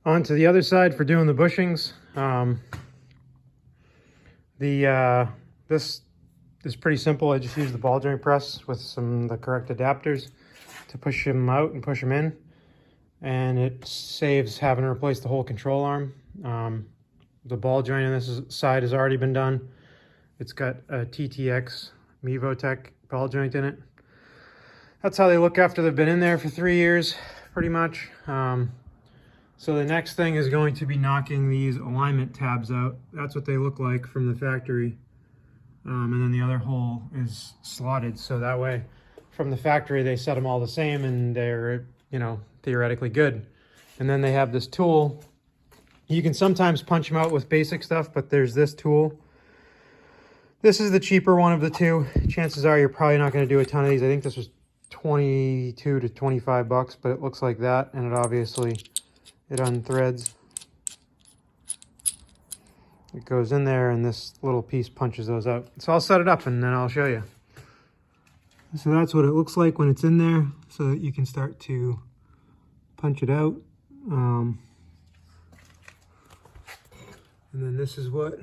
On to the other side for doing the bushings. This is pretty simple. I just use the ball joint press with the correct adapters to push them out and push them in, and it saves having to replace the whole control arm. The ball joint on this side has already been done. It's got a TTX Mevotech ball joint in it. That's how they look after they've been in there for 3 years, pretty much. So the next thing is going to be knocking these alignment tabs out. That's what they look like from the factory. And then the other hole is slotted, so that way from the factory they set them all the same and they're, you know, theoretically good. And then they have this tool. You can sometimes punch them out with basic stuff, but there's this tool. This is the cheaper one of the two. Chances are you're probably not going to do a ton of these. I think this was 22 to 25 bucks, but it looks like that, and it obviously unthreads. It goes in there and this little piece punches those out. So I'll set it up and then I'll show you. So that's what it looks like when it's in there, so that you can start to punch it out. And then this is what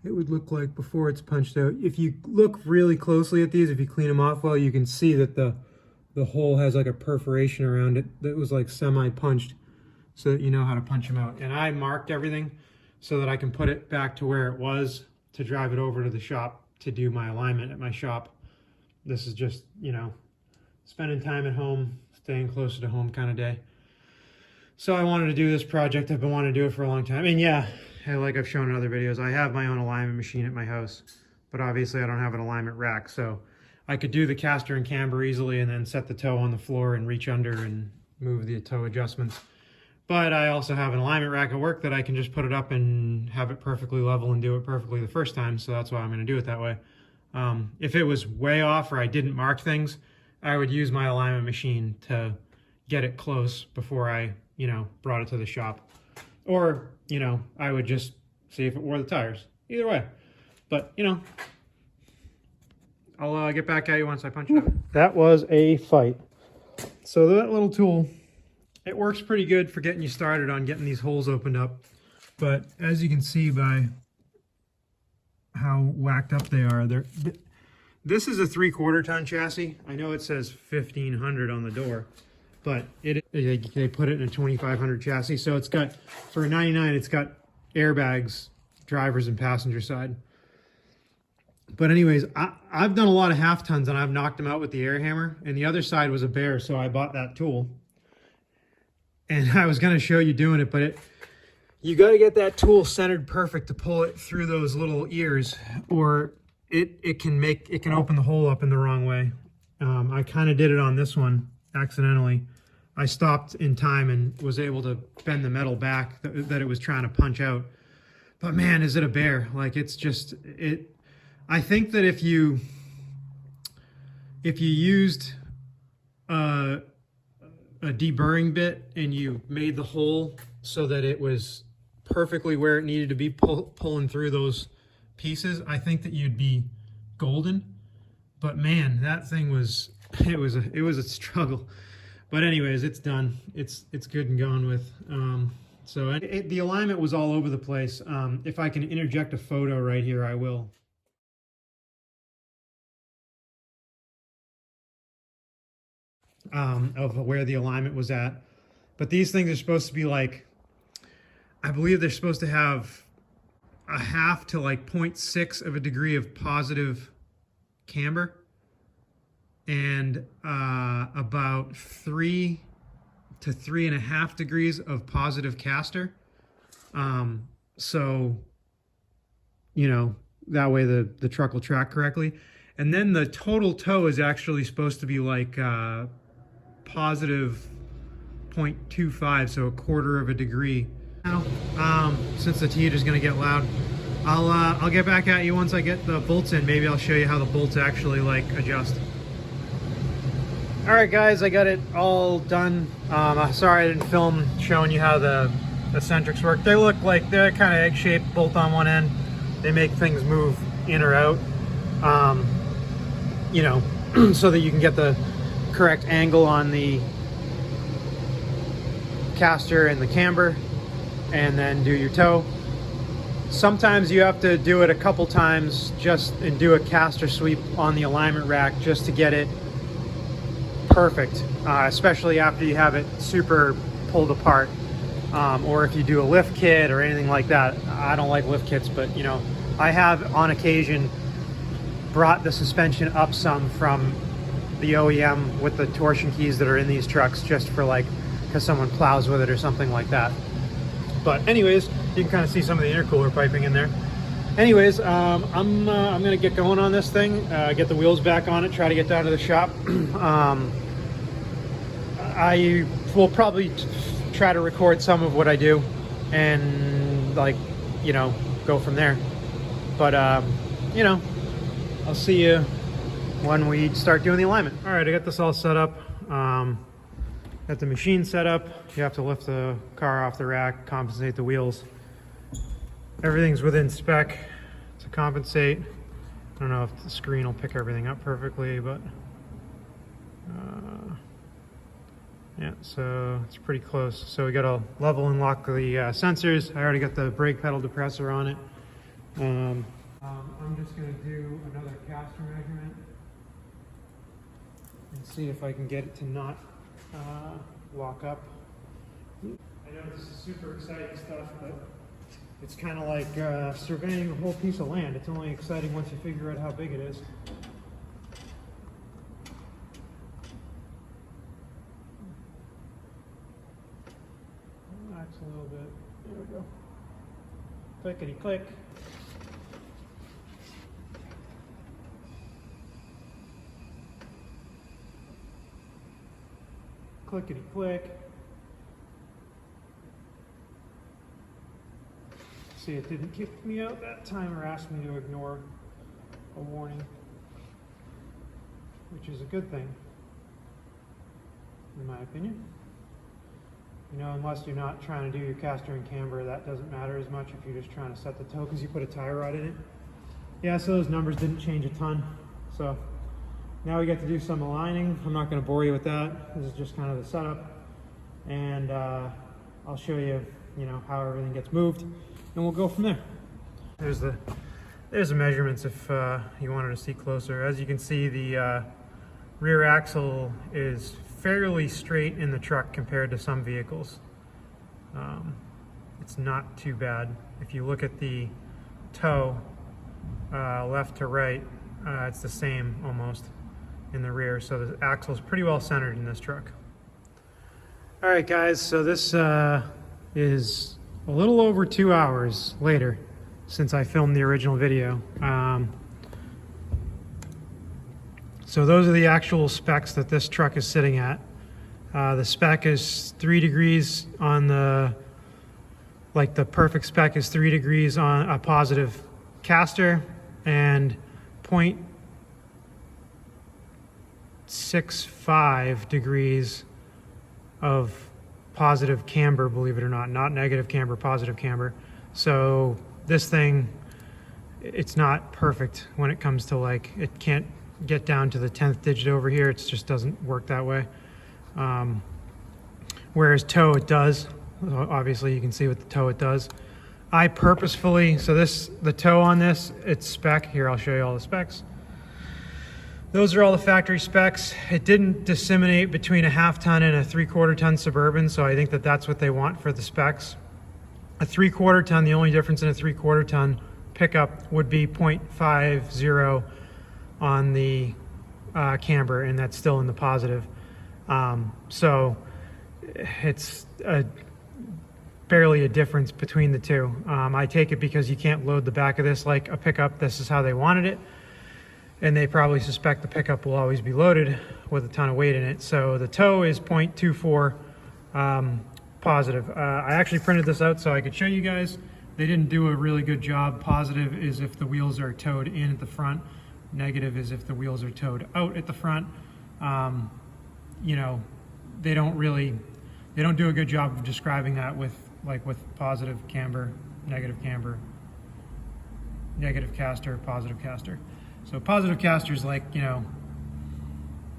it would look like before it's punched out. If you look really closely at these, if you clean them off well, you can see that the hole has like a perforation around it that was like semi-punched, so that you know how to punch them out. And I marked everything so that I can put it back to where it was to drive it over to the shop to do my alignment at my shop. This is just, you know, spending time at home, staying closer to home kind of day. So I wanted to do this project. I've been wanting to do it for a long time. And yeah, like I've shown in other videos, I have my own alignment machine at my house, but obviously I don't have an alignment rack. So I could do the caster and camber easily and then set the toe on the floor and reach under and move the toe adjustments. But I also have an alignment rack at work that I can just put it up and have it perfectly level and do it perfectly the first time. So that's why I'm going to do it that way. If it was way off or I didn't mark things, I would use my alignment machine to get it close before I, you know, brought it to the shop. Or, you know, I would just see if it wore the tires. Either way. But, you know, I'll get back at you once I punch it up. That was a fight. So that little tool, it works pretty good for getting you started on getting these holes opened up. But as you can see by how whacked up they are, this is a 3/4 ton chassis. I know it says 1500 on the door, but they put it in a 2500 chassis. So it's got, for a 99, it's got airbags, drivers and passenger side. But anyways, I've done a lot of half tons and I've knocked them out with the air hammer, and the other side was a bear, so I bought that tool. And I was going to show you doing it, but you got to get that tool centered perfect to pull it through those little ears, or it can open the hole up in the wrong way. I kind of did it on this one accidentally. I stopped in time and was able to bend the metal back that it was trying to punch out. But man, is it a bear. Like, it's just, I think that if you used a deburring bit and you made the hole so that it was perfectly where it needed to be, pulling through those pieces, I think that you'd be golden. But man, that thing was, it was a struggle. But anyways, it's done. It's good and gone with. So the alignment was all over the place. If I can interject a photo right here, I will. Of where the alignment was at. But these things are supposed to be like, I believe they're supposed to have a half to like 0.6 of a degree of positive camber and about 3 to 3.5 degrees of positive caster. So, you know, that way the truck will track correctly. And then the total toe is actually supposed to be like positive 0.25, so 1/4 of a degree. Now, since the heat is going to get loud, I'll get back at you once I get the bolts in. Maybe I'll show you how the bolts actually like adjust. All right, guys, I got it all done. Sorry I didn't film showing you how the eccentrics work. They look like they're kind of egg-shaped, bolt on one end. They make things move in or out, you know, so that you can get the correct angle on the caster and the camber, and then do your toe. Sometimes you have to do it a couple times and do a caster sweep on the alignment rack just to get it perfect, especially after you have it super pulled apart, or if you do a lift kit or anything like that. I don't like lift kits, but you know, I have on occasion brought the suspension up some from the OEM with the torsion keys that are in these trucks, just for like, because someone plows with it or something like that. But anyways, you can kind of see some of the intercooler piping in there. Anyways, I'm gonna get going on this thing, get the wheels back on it, try to get down to the shop. I will probably try to record some of what I do and, like, you know, go from there. But you know, I'll see you when we start doing the alignment. All right, I got this all set up. Got the machine set up. You have to lift the car off the rack, compensate the wheels. Everything's within spec to compensate. I don't know if the screen will pick everything up perfectly, but yeah, so it's pretty close. So we got to level and lock the sensors. I already got the brake pedal depressor on it. I'm just going to do another caster measurement and see if I can get it to not lock up. I know this is super exciting stuff, but it's kind of like surveying a whole piece of land. It's only exciting once you figure out how big it is. Relax a little bit. There we go. Clickety click. Clickety click. See, it didn't kick me out that time or ask me to ignore a warning, which is a good thing, in my opinion. You know, unless you're not trying to do your caster and camber, that doesn't matter as much if you're just trying to set the toe because you put a tie rod in it. Yeah, so those numbers didn't change a ton. So now we get to do some aligning. I'm not going to bore you with that. This is just kind of the setup, and I'll show you, you know, how everything gets moved, and we'll go from there. There's the measurements if you wanted to see closer. As you can see, the rear axle is fairly straight in the truck compared to some vehicles. It's not too bad. If you look at the toe, left to right, it's the same almost in the rear, so the axle is pretty well centered in this truck. All right, guys, so this is a little over 2 hours later since I filmed the original video. So those are the actual specs that this truck is sitting at. The spec is 3 degrees on the, like the perfect spec is 3 degrees on a positive caster and 0.65 degrees of positive camber, believe it or not negative camber, positive camber. So this thing, it's not perfect when it comes to, like, it can't get down to the 10th digit over here. It just doesn't work that way. Whereas toe, it does. Obviously you can see with the toe it does. I purposefully, so the toe on this, it's spec. Here, I'll show you all the specs. Those are all the factory specs. It didn't disseminate between a 1/2 ton and a 3/4 ton Suburban, so I think that that's what they want for the specs. A 3/4 ton, the only difference in a 3/4 ton pickup would be 0.50 on the camber, and that's still in the positive. So it's barely a difference between the two. I take it because you can't load the back of this like a pickup. This is how they wanted it, and they probably suspect the pickup will always be loaded with a ton of weight in it. So the toe is 0.24 positive. I actually printed this out so I could show you guys. They didn't do a really good job. Positive is if the wheels are towed in at the front. Negative is if the wheels are towed out at the front. You know, they don't do a good job of describing that with positive camber, negative caster, positive caster. So positive caster is like, you know,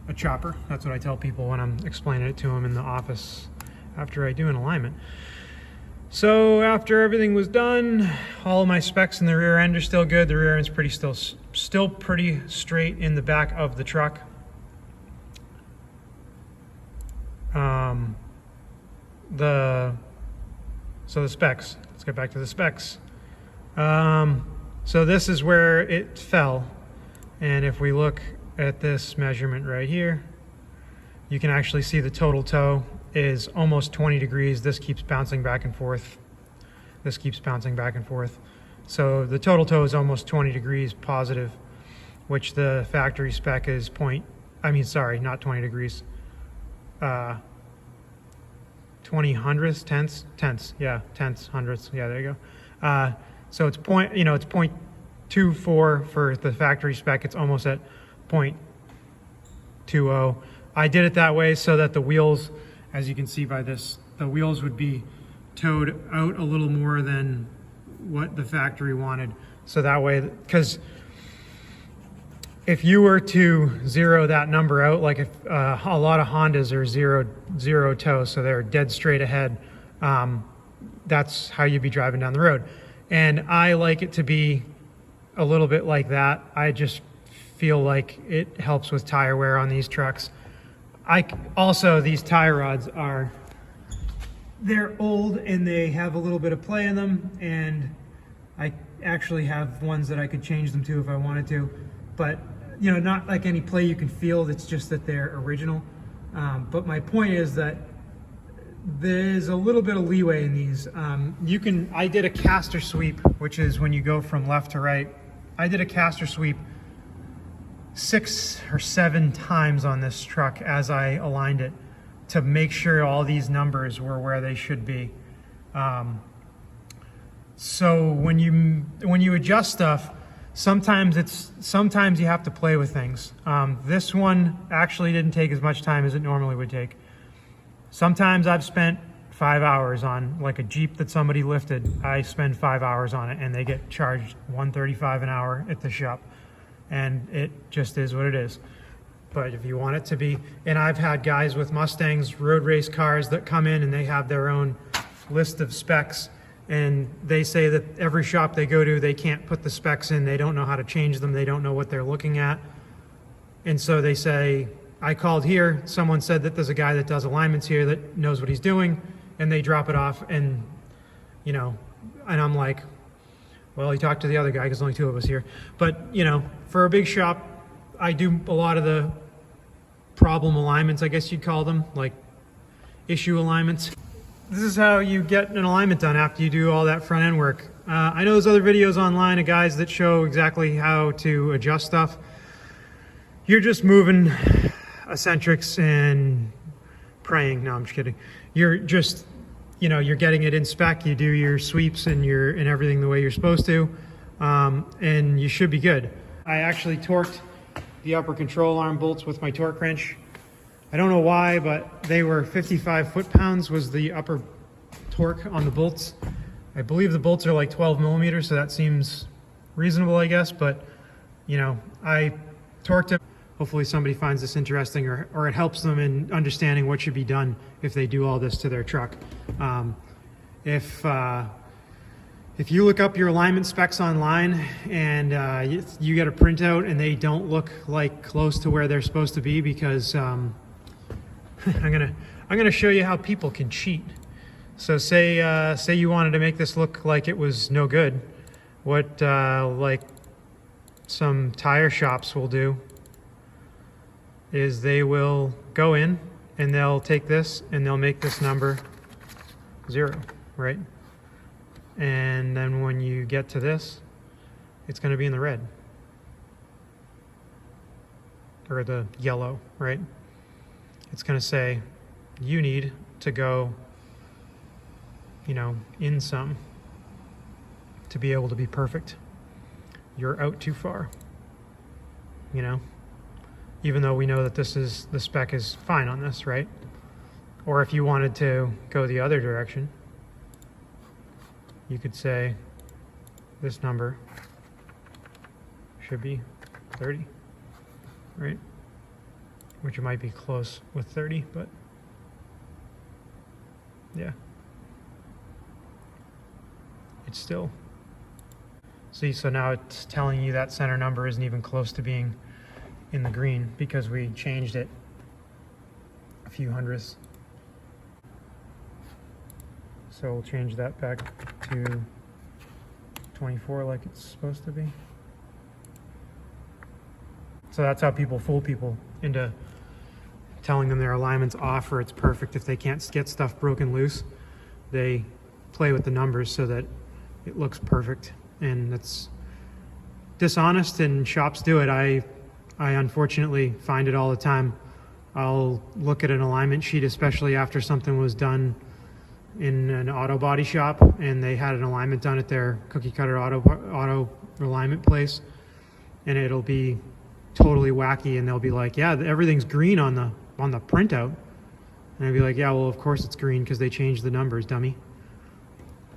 a chopper. That's what I tell people when I'm explaining it to them in the office after I do an alignment. So after everything was done, all of my specs in the rear end are still good. The rear end's still pretty straight in the back of the truck. So the specs. Let's get back to the specs. So this is where it fell, and if we look at this measurement right here, you can actually see the total toe is almost 20 degrees. This keeps bouncing back and forth. This keeps bouncing back and forth. So the total toe is almost 20 degrees positive, which the factory spec is not 20 degrees. 20 hundredths, tenths, yeah, tenths, hundredths, yeah, there you go. So it's it's 0.24 for the factory spec. It's almost at 0.20. I did it that way so that the wheels, as you can see by this, the wheels would be towed out a little more than what the factory wanted. So that way, because if you were to zero that number out, like if a lot of Hondas are zero toe, so they're dead straight ahead, that's how you'd be driving down the road. And I like it to be a little bit like that. I just feel like it helps with tire wear on these trucks. Also, these tie rods they're old and they have a little bit of play in them, and I actually have ones that I could change them to if I wanted to, but not like any play you can feel. It's just that they're original. But my point is that there's a little bit of leeway in these. I did a caster sweep, which is when you go from left to right. I did a caster sweep 6 or 7 times on this truck as I aligned it to make sure all these numbers were where they should be. So when you adjust stuff, sometimes you have to play with things. This one actually didn't take as much time as it normally would take. Sometimes I've spent 5 hours on, like a Jeep that somebody lifted. I spend 5 hours on it and they get charged $135 an hour at the shop. And it just is what it is. But if you want it to be, and I've had guys with Mustangs, road race cars, that come in and they have their own list of specs, and they say that every shop they go to, they can't put the specs in, they don't know how to change them, they don't know what they're looking at. And so they say, I called here, someone said that there's a guy that does alignments here that knows what he's doing, and they drop it off, and and I'm like, well, he talked to the other guy because only 2 of us here. But for a big shop, I do a lot of the problem alignments, I guess you'd call them, like issue alignments. This is how you get an alignment done after you do all that front end work. I know there's other videos online of guys that show exactly how to adjust stuff. You're just moving eccentrics and praying. No, I'm just kidding. You're just, you're getting it in spec. You do your sweeps and everything the way you're supposed to, and you should be good. I actually torqued the upper control arm bolts with my torque wrench. I don't know why, but they were 55 foot-pounds was the upper torque on the bolts. I believe the bolts are like 12 millimeters, so that seems reasonable, I guess, but I torqued it. Hopefully somebody finds this interesting, or it helps them in understanding what should be done if they do all this to their truck. If you look up your alignment specs online and you get a printout and they don't look like close to where they're supposed to be, because I'm gonna show you how people can cheat. So say you wanted to make this look like it was no good. What like some tire shops will do is they will go in and they'll take this and they'll make this number 0, right? And then when you get to this, it's going to be in the red or the yellow, right? It's going to say you need to go, in some to be able to be perfect. You're out too far, even though we know that the spec is fine on this, right? Or if you wanted to go the other direction, you could say this number should be 30, right? Which might be close with 30, but Yeah. It's still. See, so now it's telling you that center number isn't even close to being in the green because we changed it a few hundredths. So we'll change that back to 24 like it's supposed to be. So that's how people fool people into telling them their alignment's off or it's perfect. If they can't get stuff broken loose, they play with the numbers so that it looks perfect. And it's dishonest, and shops do it. I unfortunately find it all the time. I'll look at an alignment sheet, especially after something was done in an auto body shop and they had an alignment done at their cookie cutter auto alignment place, and it'll be totally wacky, and they'll be like, yeah, everything's green on the printout. And I'd be like, yeah, well, of course it's green because they changed the numbers, dummy.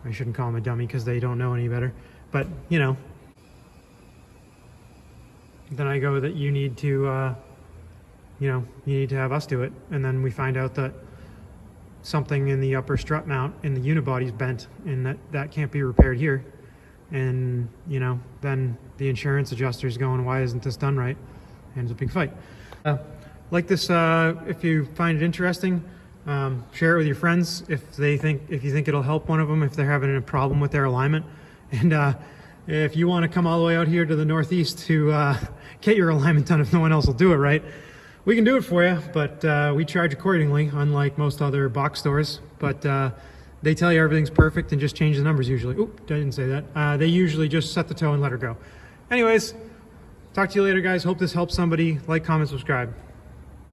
I shouldn't call them a dummy because they don't know any better. But, you know, then I go that you need to, you need to have us do it. And then we find out that something in the upper strut mount in the unibody's bent, and that can't be repaired here. And, then the insurance adjuster's going, why isn't this done right? And it's a big fight. Like this, if you find it interesting, share it with your friends if you think it'll help one of them if they're having a problem with their alignment. And if you want to come all the way out here to the Northeast to get your alignment done if no one else will do it right, we can do it for you, but we charge accordingly, unlike most other box stores. But they tell you everything's perfect and just change the numbers usually. Oop, I didn't say that. They usually just set the toe and let her go. Anyways, talk to you later, guys. Hope this helps somebody. Like, comment, subscribe.